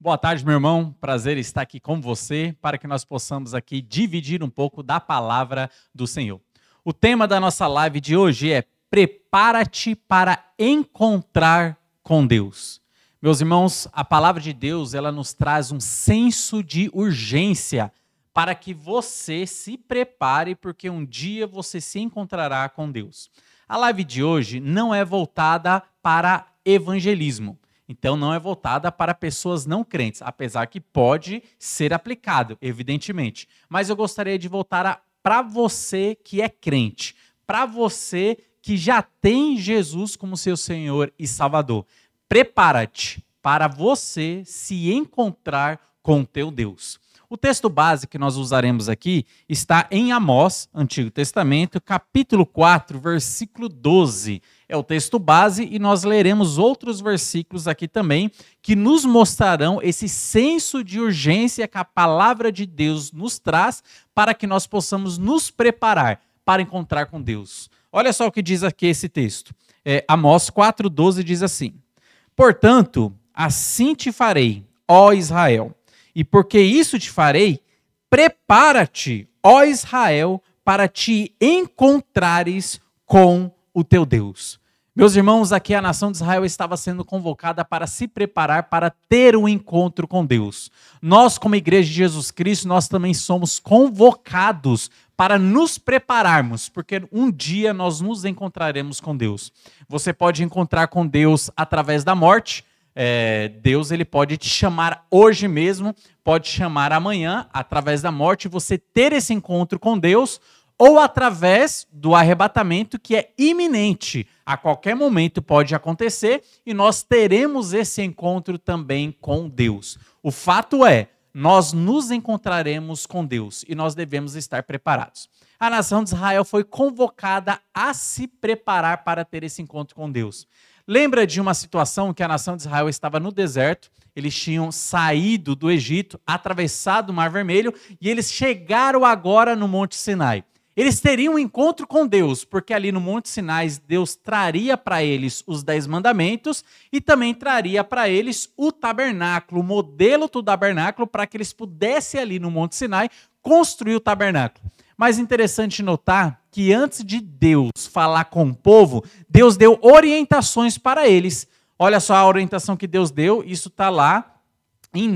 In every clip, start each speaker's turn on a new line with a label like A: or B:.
A: Boa tarde, meu irmão. Prazer estar aqui com você para que nós possamos aqui dividir um pouco da palavra do Senhor. O tema da nossa live de hoje é prepara-te para encontrar com Deus. Meus irmãos, a palavra de Deus, ela nos traz um senso de urgência para que você se prepare, porque um dia você se encontrará com Deus. A live de hoje não é voltada para evangelismo. Então, não é voltada para pessoas não crentes, apesar que pode ser aplicado, evidentemente. Mas eu gostaria de voltar para você que é crente, para você que já tem Jesus como seu Senhor e Salvador. Prepara-te para você se encontrar com o teu Deus. O texto base que nós usaremos aqui está em Amós, Antigo Testamento, capítulo 4, versículo 12. É o texto base e nós leremos outros versículos aqui também que nos mostrarão esse senso de urgência que a palavra de Deus nos traz para que nós possamos nos preparar para encontrar com Deus. Olha só o que diz aqui esse texto. Amós 4, 12 diz assim: portanto, assim te farei, ó Israel. E porque isso te farei, prepara-te, ó Israel, para te encontrares com o teu Deus. Meus irmãos, aqui a nação de Israel estava sendo convocada para se preparar para ter um encontro com Deus. Nós, como Igreja de Jesus Cristo, nós também somos convocados para nos prepararmos, porque um dia nós nos encontraremos com Deus. Você pode encontrar com Deus através da morte. Deus ele pode te chamar hoje mesmo, pode chamar amanhã, através da morte, você ter esse encontro com Deus, ou através do arrebatamento, que é iminente. A qualquer momento pode acontecer e nós teremos esse encontro também com Deus. O fato é, nós nos encontraremos com Deus e nós devemos estar preparados. A nação de Israel foi convocada a se preparar para ter esse encontro com Deus. Lembra de uma situação que a nação de Israel estava no deserto, eles tinham saído do Egito, atravessado o Mar Vermelho, e eles chegaram agora no Monte Sinai. Eles teriam um encontro com Deus, porque ali no Monte Sinai, Deus traria para eles os 10 mandamentos e também traria para eles o tabernáculo, o modelo do tabernáculo, para que eles pudessem ali no Monte Sinai construir o tabernáculo. Mas interessante notar que antes de Deus falar com o povo, Deus deu orientações para eles. Olha só a orientação que Deus deu, isso está lá em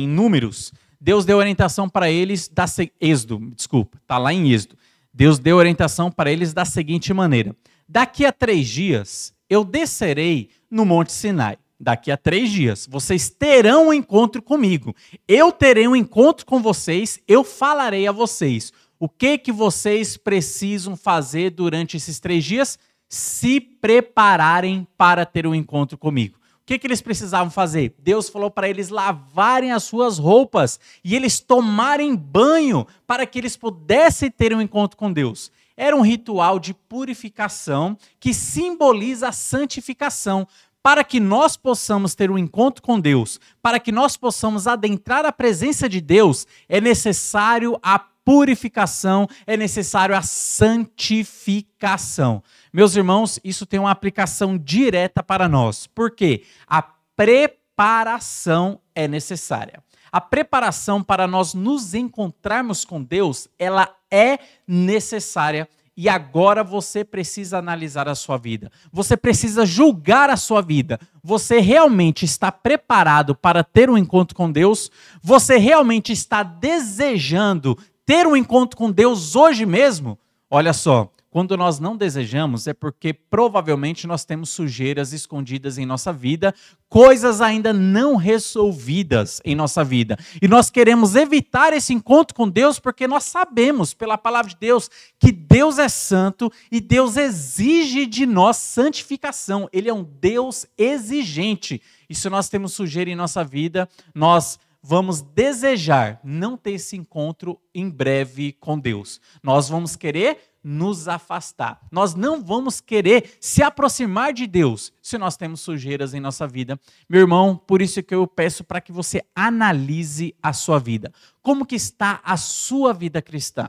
A: Números. Deus deu orientação para eles está lá em Êxodo. Deus deu orientação para eles da seguinte maneira: daqui a 3 dias eu descerei no Monte Sinai. Daqui a 3 dias, vocês terão um encontro comigo. Eu terei um encontro com vocês, eu falarei a vocês. O que vocês precisam fazer durante esses 3 dias? Se prepararem para ter um encontro comigo. O que eles precisavam fazer? Deus falou para eles lavarem as suas roupas e eles tomarem banho para que eles pudessem ter um encontro com Deus. Era um ritual de purificação que simboliza a santificação. Para que nós possamos ter um encontro com Deus, para que nós possamos adentrar a presença de Deus, é necessário a purificação, é necessário a santificação. Meus irmãos, isso tem uma aplicação direta para nós. Por quê? A preparação é necessária. A preparação para nós nos encontrarmos com Deus, ela é necessária. E agora você precisa analisar a sua vida. Você precisa julgar a sua vida. Você realmente está preparado para ter um encontro com Deus? Você realmente está desejando ter um encontro com Deus hoje mesmo? Olha só, quando nós não desejamos é porque provavelmente nós temos sujeiras escondidas em nossa vida, coisas ainda não resolvidas em nossa vida. E nós queremos evitar esse encontro com Deus porque nós sabemos pela palavra de Deus que Deus é santo e Deus exige de nós santificação. Ele é um Deus exigente. E se nós temos sujeira em nossa vida, nós vamos desejar não ter esse encontro em breve com Deus. Nós vamos querer nos afastar. Nós não vamos querer se aproximar de Deus se nós temos sujeiras em nossa vida. Meu irmão, por isso que eu peço para que você analise a sua vida. Como que está a sua vida cristã?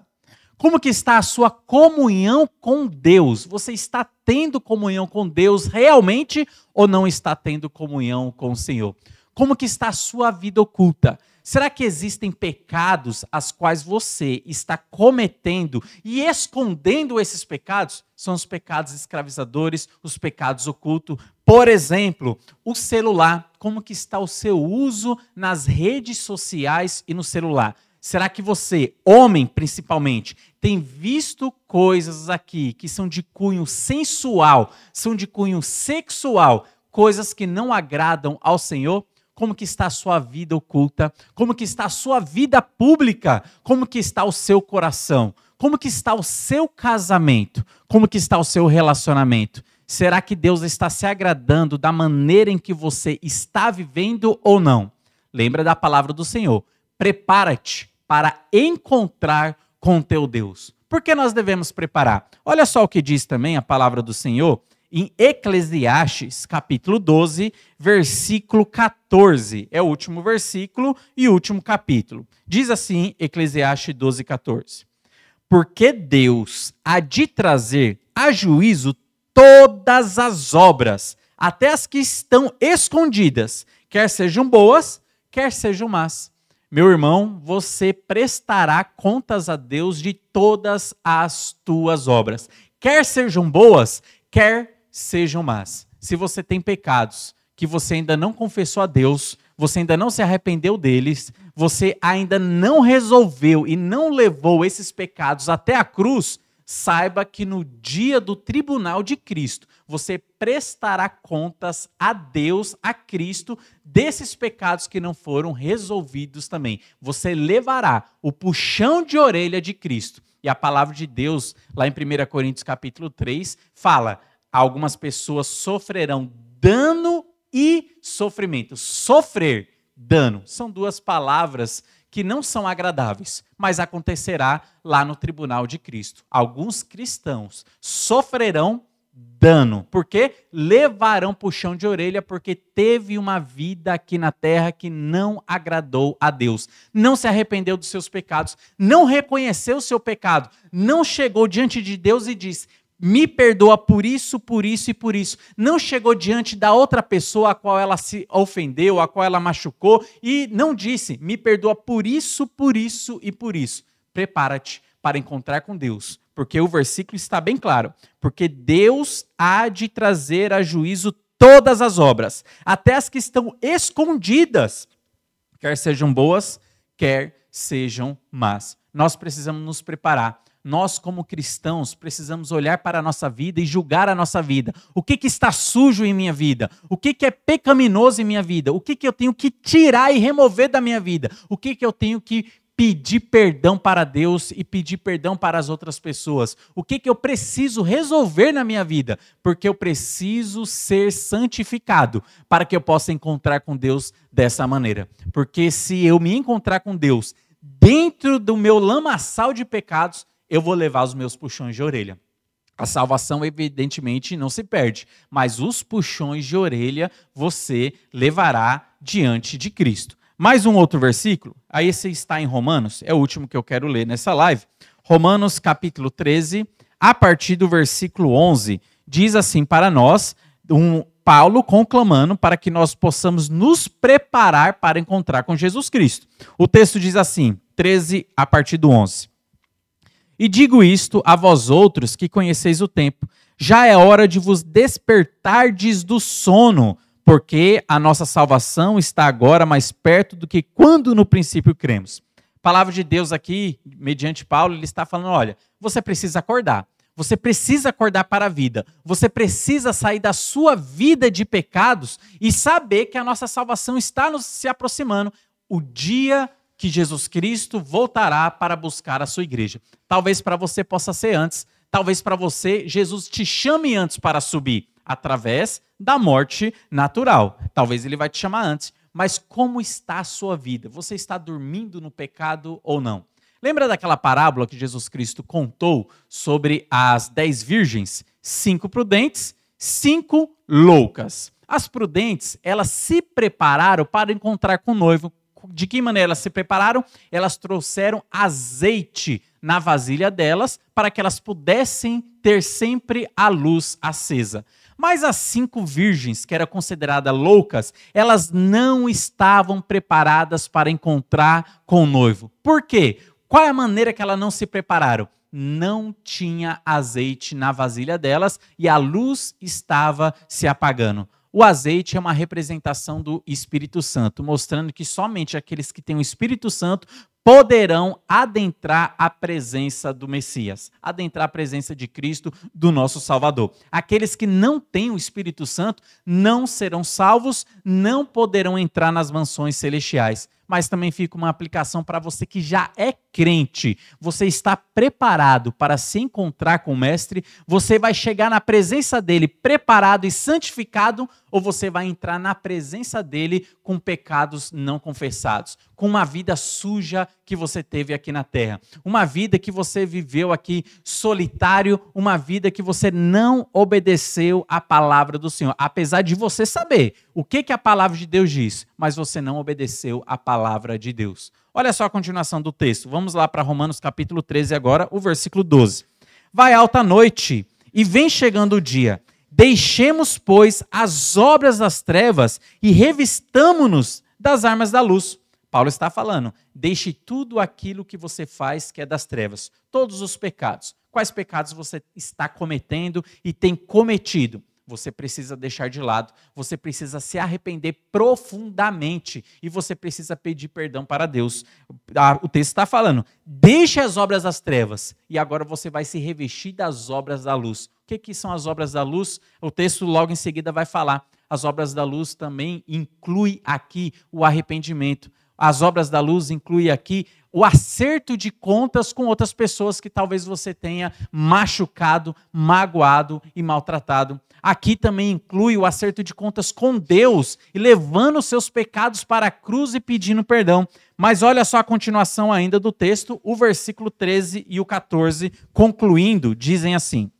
A: Como que está a sua comunhão com Deus? Você está tendo comunhão com Deus realmente ou não está tendo comunhão com o Senhor? Como que está a sua vida oculta? Será que existem pecados as quais você está cometendo e escondendo esses pecados? São os pecados escravizadores, os pecados ocultos. Por exemplo, o celular. Como que está o seu uso nas redes sociais e no celular? Será que você, homem principalmente, tem visto coisas aqui que são de cunho sensual, são de cunho sexual, coisas que não agradam ao Senhor? Como que está a sua vida oculta? Como que está a sua vida pública? Como que está o seu coração? Como que está o seu casamento? Como que está o seu relacionamento? Será que Deus está se agradando da maneira em que você está vivendo ou não? Lembra da palavra do Senhor. Prepara-te para encontrar com teu Deus. Por que nós devemos preparar? Olha só o que diz também a palavra do Senhor em Eclesiastes, capítulo 12, versículo 14. É o último versículo e o último capítulo. Diz assim, Eclesiastes 12, 14. Porque Deus há de trazer a juízo todas as obras, até as que estão escondidas, quer sejam boas, quer sejam más. Meu irmão, você prestará contas a Deus de todas as tuas obras, quer sejam boas, quer sejam más. Se você tem pecados que você ainda não confessou a Deus, você ainda não se arrependeu deles, você ainda não resolveu e não levou esses pecados até a cruz, saiba que no dia do tribunal de Cristo, você prestará contas a Deus, a Cristo, desses pecados que não foram resolvidos também. Você levará o puxão de orelha de Cristo. E a palavra de Deus, lá em 1 Coríntios capítulo 3, fala: algumas pessoas sofrerão dano e sofrimento. Sofrer, dano, são duas palavras que não são agradáveis, mas acontecerá lá no tribunal de Cristo. Alguns cristãos sofrerão dano, porque levarão puxão de orelha, porque teve uma vida aqui na terra que não agradou a Deus. Não se arrependeu dos seus pecados, não reconheceu o seu pecado, não chegou diante de Deus e disse: me perdoa por isso, por isso e por isso. Não chegou diante da outra pessoa a qual ela se ofendeu, a qual ela machucou, e não disse: me perdoa por isso e por isso. Prepara-te para encontrar com Deus, porque o versículo está bem claro. Porque Deus há de trazer a juízo todas as obras, até as que estão escondidas, quer sejam boas, quer sejam más. Nós precisamos nos preparar. Nós, como cristãos, precisamos olhar para a nossa vida e julgar a nossa vida. O que está sujo em minha vida? O que é pecaminoso em minha vida? O que eu tenho que tirar e remover da minha vida? O que eu tenho que pedir perdão para Deus e pedir perdão para as outras pessoas? O que eu preciso resolver na minha vida? Porque eu preciso ser santificado para que eu possa encontrar com Deus dessa maneira. Porque se eu me encontrar com Deus dentro do meu lamaçal de pecados, eu vou levar os meus puxões de orelha. A salvação, evidentemente, não se perde, mas os puxões de orelha você levará diante de Cristo. Mais um outro versículo, aí esse está em Romanos, é o último que eu quero ler nessa live. Romanos capítulo 13, a partir do versículo 11, diz assim para nós, Paulo conclamando para que nós possamos nos preparar para encontrar com Jesus Cristo. O texto diz assim, 13 a partir do 11. E digo isto a vós outros que conheceis o tempo, já é hora de vos despertardes do sono, porque a nossa salvação está agora mais perto do que quando no princípio cremos. A palavra de Deus aqui, mediante Paulo, ele está falando, olha, você precisa acordar. Você precisa acordar para a vida. Você precisa sair da sua vida de pecados e saber que a nossa salvação está se aproximando. O dia que Jesus Cristo voltará para buscar a sua igreja. Talvez para você possa ser antes. Talvez para você, Jesus te chame antes para subir, através da morte natural. Talvez ele vai te chamar antes. Mas como está a sua vida? Você está dormindo no pecado ou não? Lembra daquela parábola que Jesus Cristo contou sobre as 10 virgens? 5 prudentes, 5 loucas. As prudentes, elas se prepararam para encontrar com o noivo. De que maneira elas se prepararam? Elas trouxeram azeite na vasilha delas para que elas pudessem ter sempre a luz acesa. Mas as 5 virgens, que eram consideradas loucas, elas não estavam preparadas para encontrar com o noivo. Por quê? Qual é a maneira que elas não se prepararam? Não tinha azeite na vasilha delas e a luz estava se apagando. O azeite é uma representação do Espírito Santo, mostrando que somente aqueles que têm o Espírito Santo poderão adentrar a presença do Messias, adentrar a presença de Cristo, do nosso Salvador. Aqueles que não têm o Espírito Santo não serão salvos, não poderão entrar nas mansões celestiais. Mas também fica uma aplicação para você que já é crente. Você está preparado para se encontrar com o Mestre? Você vai chegar na presença dele preparado e santificado? Ou você vai entrar na presença dele com pecados não confessados? Com uma vida suja que você teve aqui na terra? Uma vida que você viveu aqui solitário? Uma vida que você não obedeceu à palavra do Senhor? Apesar de você saber o que a palavra de Deus diz, mas você não obedeceu à palavra de Deus. Olha só a continuação do texto. Vamos lá para Romanos capítulo 13 agora, o versículo 12. Vai alta noite e vem chegando o dia. Deixemos, pois, as obras das trevas e revistamo-nos das armas da luz. Paulo está falando, deixe tudo aquilo que você faz que é das trevas. Todos os pecados. Quais pecados você está cometendo e tem cometido? Você precisa deixar de lado, você precisa se arrepender profundamente e você precisa pedir perdão para Deus. O texto está falando, deixe as obras das trevas e agora você vai se revestir das obras da luz. O que são as obras da luz? O texto logo em seguida vai falar. As obras da luz também inclui aqui o arrependimento. As obras da luz inclui aqui o acerto de contas com outras pessoas que talvez você tenha machucado, magoado e maltratado. Aqui também inclui o acerto de contas com Deus e levando os seus pecados para a cruz e pedindo perdão. Mas olha só a continuação ainda do texto, o versículo 13 e o 14, concluindo, dizem assim: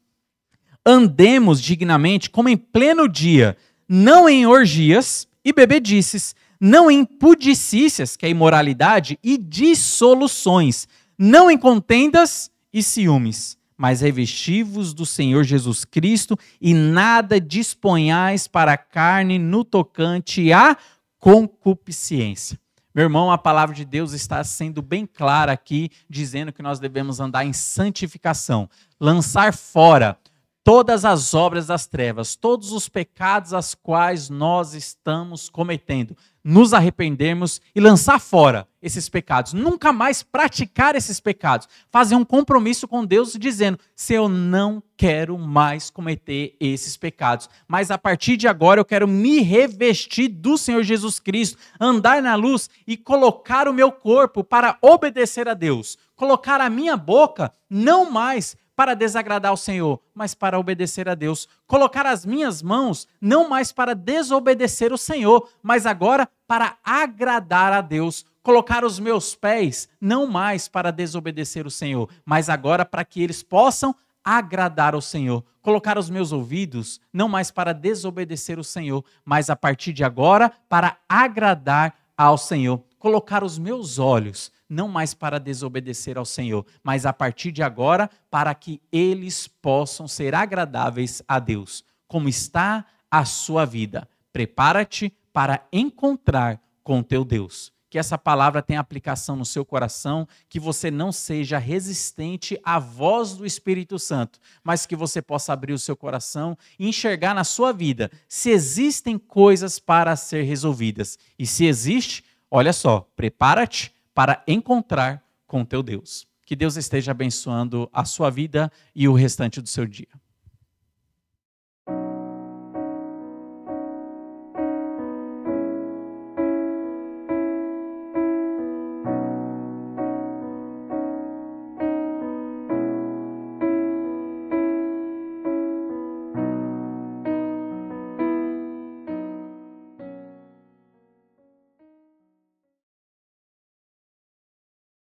A: andemos dignamente como em pleno dia, não em orgias e bebedices, não em pudicícias, que é imoralidade, e dissoluções, não em contendas e ciúmes, mas revesti-vos do Senhor Jesus Cristo e nada disponhais para a carne no tocante à concupiscência. Meu irmão, a palavra de Deus está sendo bem clara aqui, dizendo que nós devemos andar em santificação, lançar fora todas as obras das trevas, todos os pecados as quais nós estamos cometendo, nos arrependermos e lançar fora esses pecados, nunca mais praticar esses pecados, fazer um compromisso com Deus dizendo, se eu não quero mais cometer esses pecados, mas a partir de agora eu quero me revestir do Senhor Jesus Cristo, andar na luz e colocar o meu corpo para obedecer a Deus, colocar a minha boca não mais para desagradar ao Senhor, mas para obedecer a Deus. Colocar as minhas mãos não mais para desobedecer o Senhor, mas agora para agradar a Deus. Colocar os meus pés não mais para desobedecer o Senhor, mas agora para que eles possam agradar ao Senhor. Colocar os meus ouvidos não mais para desobedecer o Senhor, mas a partir de agora para agradar ao Senhor. Colocar os meus olhos não mais para desobedecer ao Senhor, mas a partir de agora, para que eles possam ser agradáveis a Deus. Como está a sua vida? Prepara-te para encontrar com teu Deus. Que essa palavra tenha aplicação no seu coração, que você não seja resistente à voz do Espírito Santo, mas que você possa abrir o seu coração e enxergar na sua vida se existem coisas para ser resolvidas. E se existe, olha só, prepara-te para encontrar com teu Deus. Que Deus esteja abençoando a sua vida e o restante do seu dia.